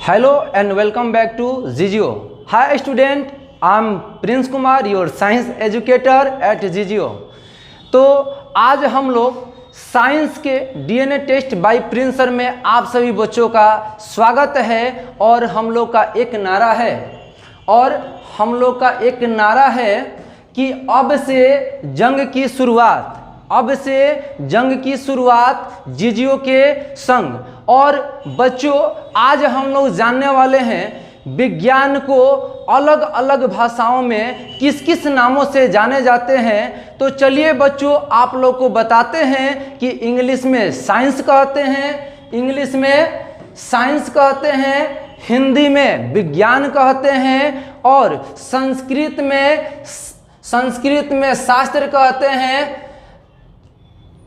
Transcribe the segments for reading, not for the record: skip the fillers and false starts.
Hello and welcome back to Zigio. Hi student, I'm Prince Kumar, your science educator at Zigio. तो आज हम लोग science के DNA test by Prince sir में आप सभी बच्चों का स्वागत है। और हम लोग का एक नारा है कि अब से जंग की शुरुआत जीजियो के संग। और बच्चों आज हम लोग जानने वाले हैं विज्ञान को अलग अलग भाषाओं में किस किस नामों से जाने जाते हैं। तो चलिए बच्चों आप लोग को बताते हैं कि इंग्लिश में साइंस कहते हैं, हिंदी में विज्ञान कहते हैं और संस्कृत में शास्त्र कहते हैं,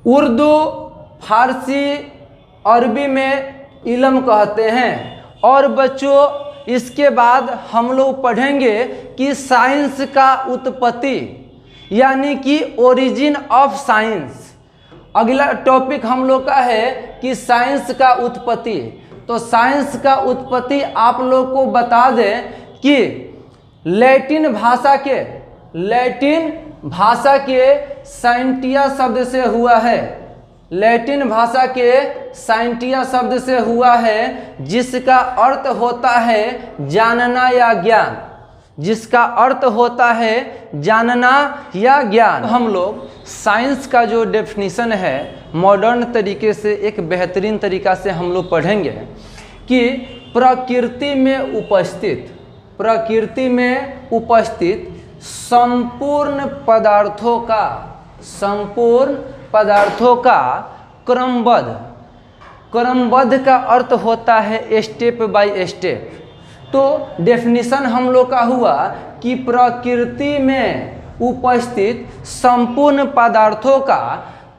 उर्दू फारसी अरबी में इल्म कहते हैं। और बच्चों इसके बाद हम लोग पढ़ेंगे कि साइंस का उत्पत्ति यानी कि ओरिजिन ऑफ साइंस। अगला टॉपिक हम लोग का है कि साइंस का उत्पत्ति। तो साइंस का उत्पत्ति आप लोग को बता दें कि लैटिन भाषा के साइंटिया शब्द से हुआ है। लैटिन भाषा के साइंटिया शब्द से हुआ है, जिसका अर्थ होता है जानना या ज्ञान। हम लोग साइंस का जो डेफिनेशन है मॉडर्न तरीके से एक बेहतरीन तरीका से हम लोग पढ़ेंगे कि प्रकृति में उपस्थित संपूर्ण पदार्थों का क्रमबद्ध का अर्थ होता है स्टेप बाय स्टेप। तो डेफिनेशन हम लोग का हुआ कि प्रकृति में उपस्थित संपूर्ण पदार्थों का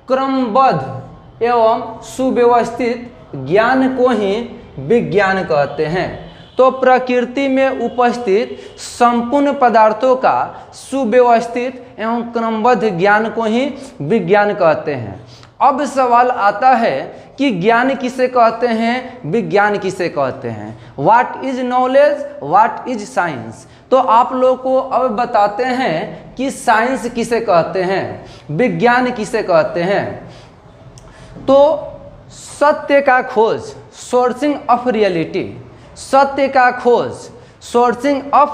क्रमबद्ध एवं सुव्यवस्थित ज्ञान को ही विज्ञान कहते हैं। तो प्रकृति में उपस्थित संपूर्ण पदार्थों का सुव्यवस्थित एवं क्रमबद्ध ज्ञान को ही विज्ञान कहते हैं। अब सवाल आता है कि ज्ञान किसे कहते हैं, विज्ञान किसे कहते हैं। What is knowledge, what is science. तो आप लोग को अब बताते हैं कि साइंस किसे कहते हैं, विज्ञान किसे कहते हैं। तो सत्य का खोज, सोर्सिंग ऑफ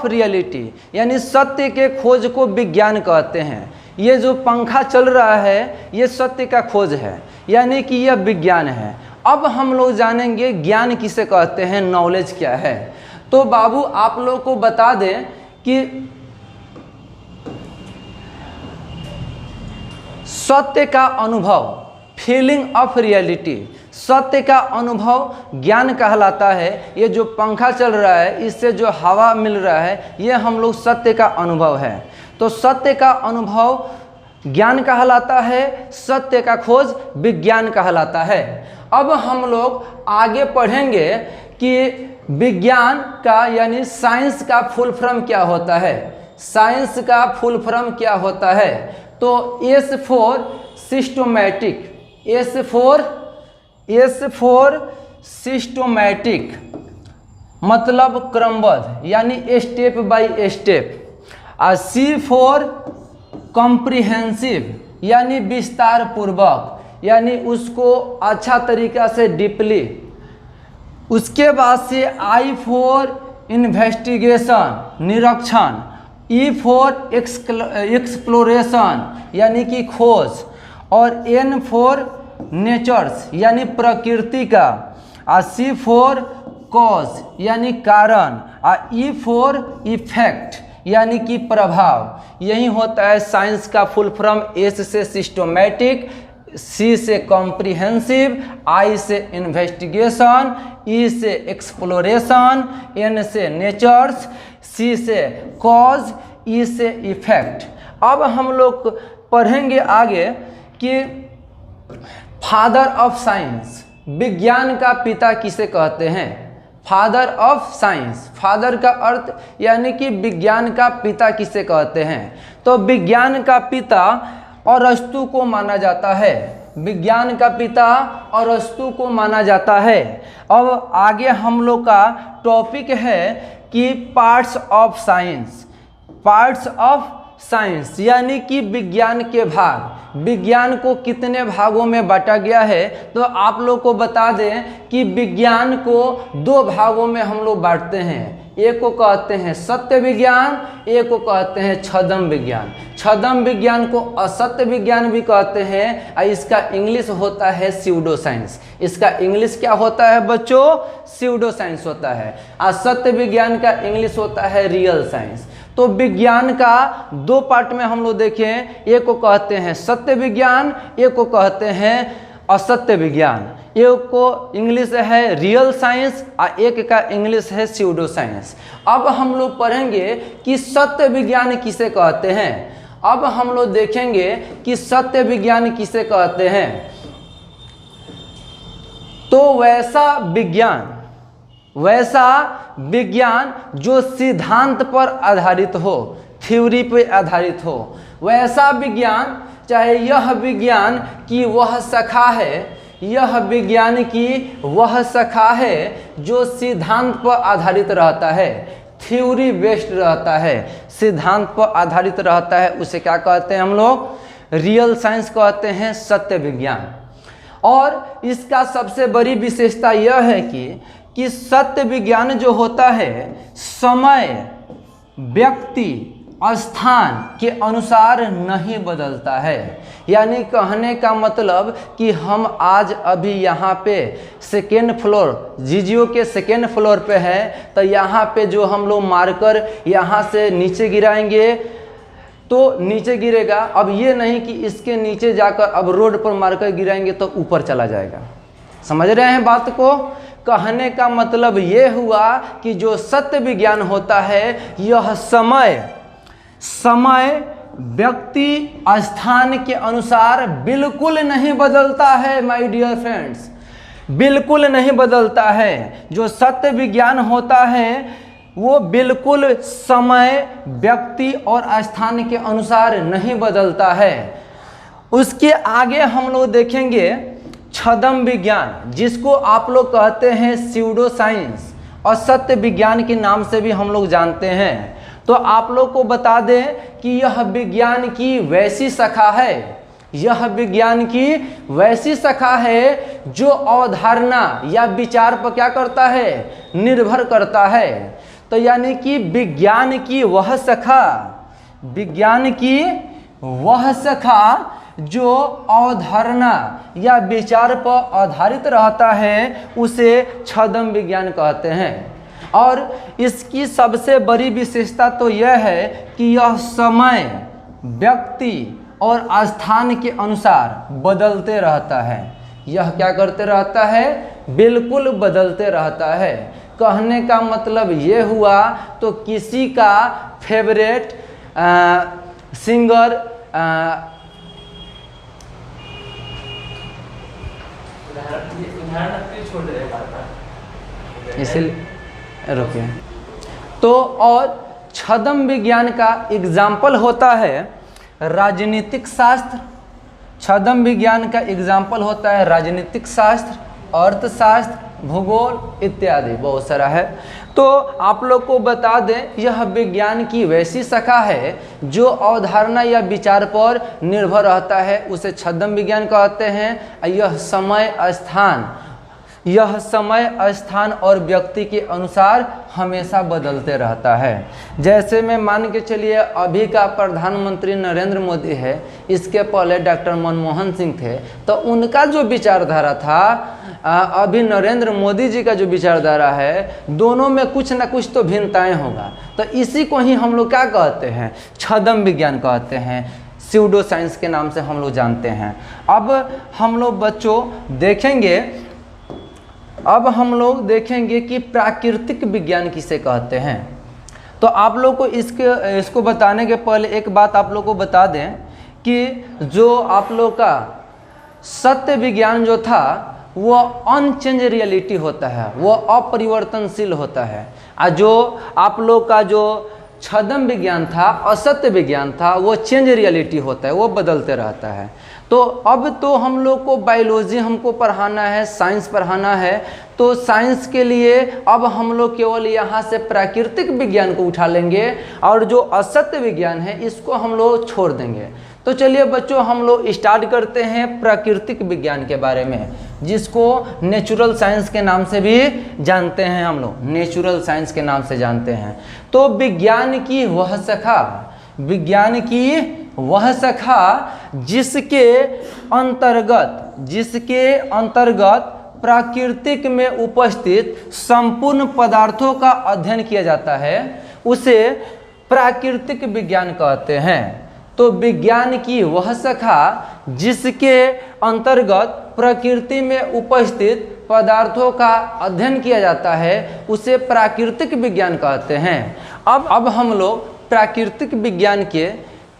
रियलिटी यानी सत्य के खोज को विज्ञान कहते हैं। ये जो पंखा चल रहा है ये सत्य का खोज है, यानी कि यह विज्ञान है। अब हम लोग जानेंगे ज्ञान किसे कहते हैं, नॉलेज क्या है। तो बाबू आप लोग को बता दें कि सत्य का अनुभव, फीलिंग ऑफ रियलिटी, सत्य का अनुभव ज्ञान कहलाता है। ये जो पंखा चल रहा है इससे जो हवा मिल रहा है ये हम लोग सत्य का अनुभव है। तो सत्य का अनुभव ज्ञान कहलाता है, सत्य का खोज विज्ञान कहलाता है। अब हम लोग आगे पढ़ेंगे कि विज्ञान का यानी साइंस का फुल फॉर्म क्या होता है। साइंस का फुल फॉर्म क्या होता है। तो एस फॉर सिस्टमैटिक मतलब क्रमबद्ध यानी step by step. C for comprehensive यानी विस्तार पूर्वक, यानी उसको अच्छा तरीका से डीपली। उसके बाद से आई फॉर इन्वेस्टिगेशन निरीक्षण, ई फॉर एक्सप्लोरेशन यानी कि खोज, और एन फॉर नेचर्स यानी प्रकृति का, सी फॉर कॉज यानी कारण, ई फॉर इफेक्ट यानी कि प्रभाव। यही होता है साइंस का फुल फॉर्म। एस से सिस्टमैटिक, सी से कॉम्प्रिहेंसिव, आई से इन्वेस्टिगेशन, ई से एक्सप्लोरेशन, एन से नेचर्स, सी से कॉज, ई से इफेक्ट। अब हम लोग पढ़ेंगे आगे कि फादर ऑफ साइंस, विज्ञान का पिता किसे कहते हैं। फादर ऑफ साइंस, फादर का अर्थ यानी कि विज्ञान का पिता किसे कहते हैं। तो विज्ञान का पिता अरस्तु को माना जाता है। विज्ञान का पिता अरस्तु को माना जाता है। अब आगे हम लोग का टॉपिक है कि parts of science. Parts of science यानी कि विज्ञान के भाग। विज्ञान को कितने भागों में बांटा गया है, तो आप लोग को बता दें कि विज्ञान को 2 भागों में हम लोग बांटते हैं। एक को कहते हैं सत्य विज्ञान, एक को कहते हैं छद्म विज्ञान। छद्म विज्ञान को असत्य विज्ञान भी कहते हैं और इसका इंग्लिश होता है स्यूडो साइंस। इसका इंग्लिश क्या होता है बच्चों? स्यूडो साइंस होता है। असत्य विज्ञान का इंग्लिश होता है रियल साइंस। तो विज्ञान का 2 पार्ट में हम लोग देखें, एक को कहते हैं सत्य विज्ञान, एक को कहते हैं असत्य विज्ञान। एक को इंग्लिश है रियल साइंस और एक का इंग्लिश है स्यूडो साइंस। अब हम लोग पढ़ेंगे कि सत्य विज्ञान किसे कहते हैं। अब हम लोग देखेंगे कि सत्य विज्ञान किसे कहते हैं। तो वैसा विज्ञान जो सिद्धांत पर आधारित हो, थ्योरी पर आधारित हो, वैसा विज्ञान, चाहे यह विज्ञान की वह शाखा है, यह विज्ञान की वह शाखा है जो सिद्धांत पर आधारित रहता है, थ्योरी बेस्ड रहता है, सिद्धांत पर आधारित रहता है, उसे क्या कहते हैं हम लोग? रियल साइंस कहते हैं, सत्य विज्ञान। और इसका सबसे बड़ी विशेषता यह है कि सत्य विज्ञान जो होता है समय, व्यक्ति, स्थान के अनुसार नहीं बदलता है। यानी कहने का मतलब कि हम आज अभी यहाँ पे 2nd फ्लोर, जीजीओ के 2nd फ्लोर पे हैं, तो यहाँ पे जो हम लोग मार्कर यहाँ से नीचे गिराएंगे तो नीचे गिरेगा। अब ये नहीं कि इसके नीचे जाकर अब रोड पर मार्कर गिराएंगे तो ऊपर चला जाएगा। समझ रहे हैं बात को? कहने का मतलब ये हुआ कि जो सत्य विज्ञान होता है यह समय, व्यक्ति, स्थान के अनुसार बिल्कुल नहीं बदलता है माय डियर फ्रेंड्स, बिल्कुल नहीं बदलता है। जो सत्य विज्ञान होता है वो बिल्कुल समय, व्यक्ति और स्थान के अनुसार नहीं बदलता है। उसके आगे हम लोग देखेंगे छद्म विज्ञान, जिसको आप लोग कहते हैं स्यूडो साइंस और सत्य विज्ञान के नाम से भी हम लोग जानते हैं। तो आप लोग को बता दें कि यह विज्ञान की वैसी शाखा है, यह विज्ञान की वैसी शाखा है जो अवधारणा या विचार पर क्या करता है? निर्भर करता है। तो यानी कि विज्ञान की वह शाखा जो अवधारणा या विचार पर आधारित रहता है उसे छद्म विज्ञान कहते हैं। और इसकी सबसे बड़ी विशेषता तो यह है कि यह समय, व्यक्ति और स्थान के अनुसार बदलते रहता है। यह क्या करते रहता है? बिल्कुल बदलते रहता है। कहने का मतलब ये हुआ तो किसी का फेवरेट सिंगर इसलिए रुकिए। तो और छद्म विज्ञान का एग्जाम्पल होता है राजनीतिक शास्त्र। छद्म विज्ञान का एग्जाम्पल होता है राजनीतिक शास्त्र, अर्थशास्त्र, भूगोल इत्यादि, बहुत सारा है। तो आप लोग को बता दें यह विज्ञान की वैसी शाखा है जो अवधारणा या विचार पर निर्भर रहता है, उसे छद्म विज्ञान कहते हैं। यह समय, स्थान और व्यक्ति के अनुसार हमेशा बदलते रहता है। जैसे में मान के चलिए अभी का प्रधानमंत्री नरेंद्र मोदी है, इसके पहले डॉक्टर मनमोहन सिंह थे, तो उनका जो विचारधारा था अभी नरेंद्र मोदी जी का जो विचारधारा है, दोनों में कुछ ना कुछ तो भिन्नताएं होगा। तो इसी को ही हम लोग क्या कहते हैं? छद्म विज्ञान कहते हैं, स्यूडो साइंस के नाम से हम लोग जानते हैं। अब हम लोग बच्चों देखेंगे कि प्राकृतिक विज्ञान किसे कहते हैं। तो आप लोग को इसको बताने के पहले एक बात आप लोग को बता दें कि जो आप लोग का सत्य विज्ञान जो था वो अनचेंज रियलिटी होता है, वो अपरिवर्तनशील होता है। और जो आप लोग का जो छद्म विज्ञान था, असत्य विज्ञान था, वो चेंज रियलिटी होता है, वो बदलते रहता है। तो अब तो हम लोग को बायोलॉजी हमको पढ़ाना है, साइंस पढ़ाना है, तो साइंस के लिए अब हम लोग केवल यहाँ से प्राकृतिक विज्ञान को उठा लेंगे और जो असत्य विज्ञान है इसको हम लोग छोड़ देंगे। तो चलिए बच्चों, हम लोग स्टार्ट करते हैं प्राकृतिक विज्ञान के बारे में, जिसको नेचुरल साइंस के नाम से भी जानते हैं, हम लोग नेचुरल साइंस के नाम से जानते हैं। तो विज्ञान की वह शाखा, विज्ञान की वह शाखा जिसके अंतर्गत प्राकृतिक में उपस्थित संपूर्ण पदार्थों का अध्ययन किया जाता है, उसे प्राकृतिक विज्ञान कहते हैं। तो विज्ञान की वह शाखा जिसके अंतर्गत प्रकृति में उपस्थित पदार्थों का अध्ययन किया जाता है, उसे प्राकृतिक विज्ञान कहते हैं। अब हम लोग प्राकृतिक विज्ञान के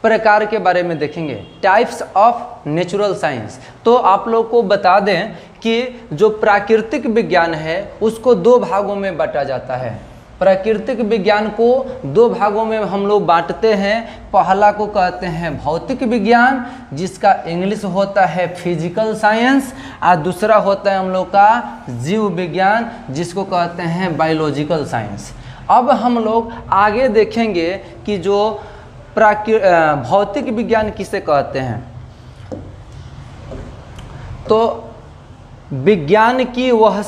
प्रकार के बारे में देखेंगे, टाइप्स ऑफ नेचुरल साइंस। तो आप लोग को बता दें कि जो प्राकृतिक विज्ञान है उसको दो भागों में बांटा जाता है। प्राकृतिक विज्ञान को दो भागों में हम लोग बांटते हैं। पहला को कहते हैं भौतिक विज्ञान, जिसका इंग्लिश होता है फिजिकल साइंस, और दूसरा होता है हम लोग का जीव विज्ञान, जिसको कहते हैं बायोलॉजिकल साइंस। अब हम लोग आगे देखेंगे कि जो भौतिक विज्ञान किसे कहते हैं। तो विज्ञान की वह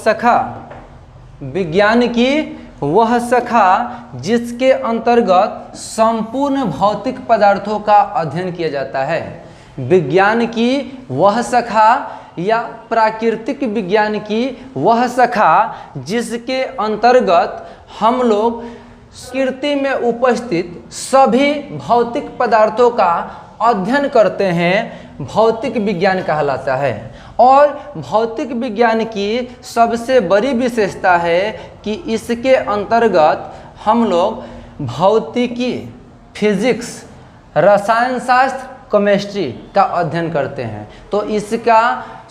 शाखा जिसके अंतर्गत संपूर्ण भौतिक पदार्थों का अध्ययन किया जाता है। विज्ञान की वह शाखा या प्राकृतिक विज्ञान की वह शाखा जिसके अंतर्गत हम लोग प्रकृति में उपस्थित सभी भौतिक पदार्थों का अध्ययन करते हैं, भौतिक विज्ञान कहलाता है। और भौतिक विज्ञान की सबसे बड़ी विशेषता है कि इसके अंतर्गत हम लोग भौतिकी, फिजिक्स, रसायन शास्त्र, केमिस्ट्री का अध्ययन करते हैं। तो इसका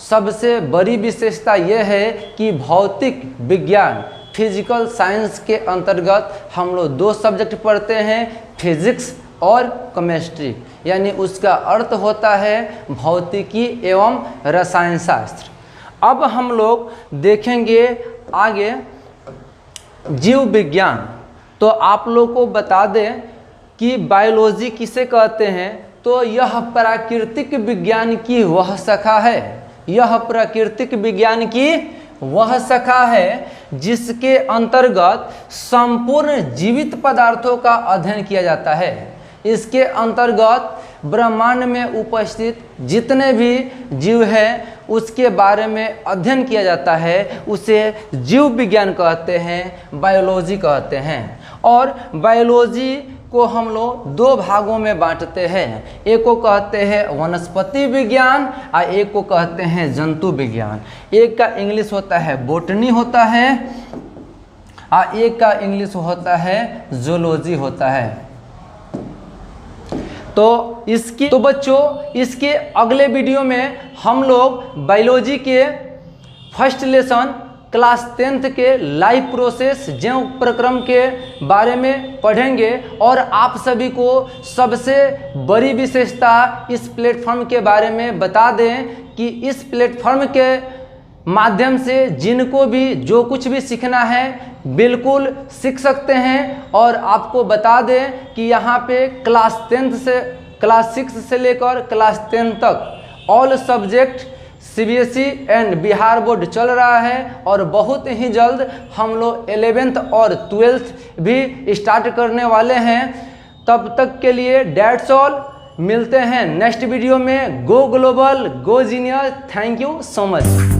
सबसे बड़ी विशेषता यह है कि भौतिक विज्ञान, फिजिकल साइंस के अंतर्गत हम लोग दो सब्जेक्ट पढ़ते हैं, फिजिक्स और केमिस्ट्री, यानी उसका अर्थ होता है भौतिकी एवं रसायन शास्त्र। अब हम लोग देखेंगे आगे जीव विज्ञान। तो आप लोग को बता दें कि बायोलॉजी किसे कहते हैं। तो यह प्राकृतिक विज्ञान की वह शाखा है, यह प्राकृतिक विज्ञान की वह शाखा है जिसके अंतर्गत संपूर्ण जीवित पदार्थों का अध्ययन किया जाता है। इसके अंतर्गत ब्रह्मांड में उपस्थित जितने भी जीव हैं उसके बारे में अध्ययन किया जाता है, उसे जीव विज्ञान कहते हैं, बायोलॉजी कहते हैं। और बायोलॉजी को हम लोग दो भागों में बांटते हैं, एक को कहते हैं वनस्पति विज्ञान और एक को कहते हैं जंतु विज्ञान। एक का इंग्लिश होता है बोटनी होता है और एक का इंग्लिश होता है जूलॉजी होता है। तो बच्चों, इसके अगले वीडियो में हम लोग बायोलॉजी के फर्स्ट लेसन क्लास 10th के लाइफ प्रोसेस जैव प्रक्रम के बारे में पढ़ेंगे। और आप सभी को सबसे बड़ी विशेषता इस प्लेटफॉर्म के बारे में बता दें कि इस प्लेटफॉर्म के माध्यम से जिनको भी जो कुछ भी सीखना है बिल्कुल सीख सकते हैं। और आपको बता दें कि यहाँ पे क्लास 6 से लेकर क्लास 10 तक all subject CBSE and Bihar board चल रहा है। और बहुत ही जल्द हम लोग 11th और 12th भी स्टार्ट करने वाले हैं। तब तक के लिए डेट्स ऑल, मिलते हैं नेक्स्ट वीडियो में। Go global, go genius. Thank you so much.